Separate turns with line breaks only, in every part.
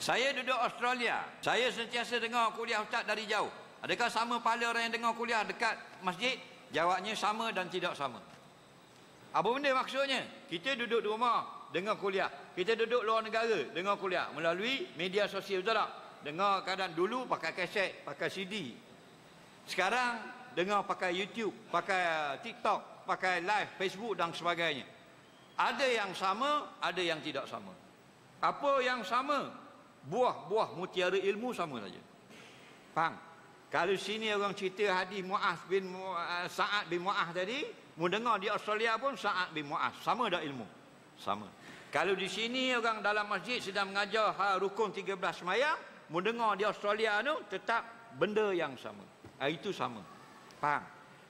Saya duduk Australia. Saya sentiasa dengar kuliah ustaz dari jauh. Adakah sama pahala orang yang dengar kuliah dekat masjid? Jawabnya sama dan tidak sama. Apa benda maksudnya? Kita duduk di rumah dengar kuliah. Kita duduk luar negara dengar kuliah melalui media sosial, betul tak? Dengar kadang dulu pakai kaset, pakai CD. Sekarang dengar pakai YouTube, pakai TikTok, pakai live Facebook dan sebagainya. Ada yang sama, ada yang tidak sama. Apa yang sama? Buah-buah mutiara ilmu sama saja. Faham? Kalau sini orang cerita hadis Sa'ad bin Mu'az tadi, mu dengar di Australia pun Sa'ad bin Mu'az, sama dah ilmu? Sama. Kalau di sini orang dalam masjid sedang mengajar rukun 13 sembahyang, mu dengar di Australia tu tetap benda yang sama. Itu sama. Faham?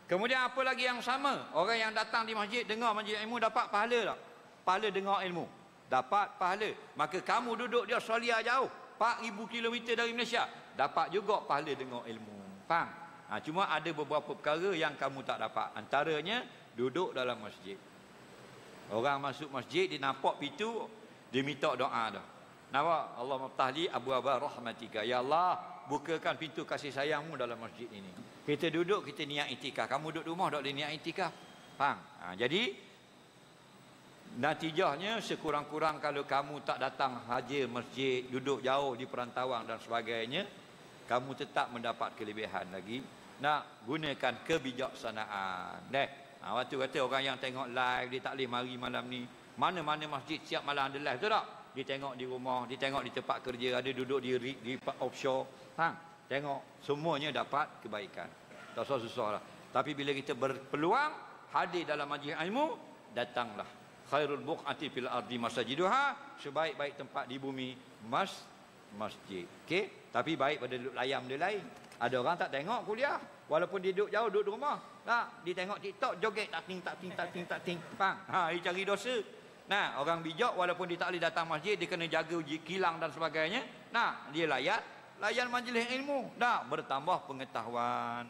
Kemudian apa lagi yang sama? Orang yang datang di masjid dengar majlis ilmu dapat pahala tak? Pahala dengar ilmu. Dapat pahala. Maka kamu duduk di Australia jauh, 4,000 km dari Malaysia, dapat juga pahala dengar ilmu. Faham? Cuma ada beberapa perkara yang kamu tak dapat. Antaranya duduk dalam masjid. Orang masuk masjid, dia nampak pintu, dia minta doa dah. Nampak? Allah maftahli abwaaba rahmatika. Ya Allah, bukakan pintu kasih sayangmu dalam masjid ini. Kita duduk, kita niat iktikaf. Kamu duduk rumah tak boleh niat iktikaf. Faham? Jadi natijahnya sekurang-kurang kalau kamu tak datang haji masjid, duduk jauh di perantauan dan sebagainya, kamu tetap mendapat kelebihan lagi. Nak gunakan kebijaksanaan. Waktu kata orang yang tengok live, dia tak boleh mari malam ni. Mana-mana masjid siap malam ada live, betul tak? Dia tengok di rumah, dia tengok di tempat kerja, ada duduk di offshore. Tengok, semuanya dapat kebaikan. Tak susah-susah lah. Tapi bila kita berpeluang hadir dalam majlis ilmu, datanglah. Khairul buq'ati fil ardi masajiduha, sebaik-baik tempat di bumi masjid. Okey, tapi baik pada duduk layam dia lain. Ada orang tak tengok kuliah, walaupun dia duduk jauh, duduk di rumah. Tak, dia tengok TikTok, joget tak ting. Faham? Dia cari dosa. Nah, orang bijak walaupun dia tak boleh datang masjid, dia kena jaga kilang dan sebagainya. Nah, dia layan majlis ilmu. Dah bertambah pengetahuan.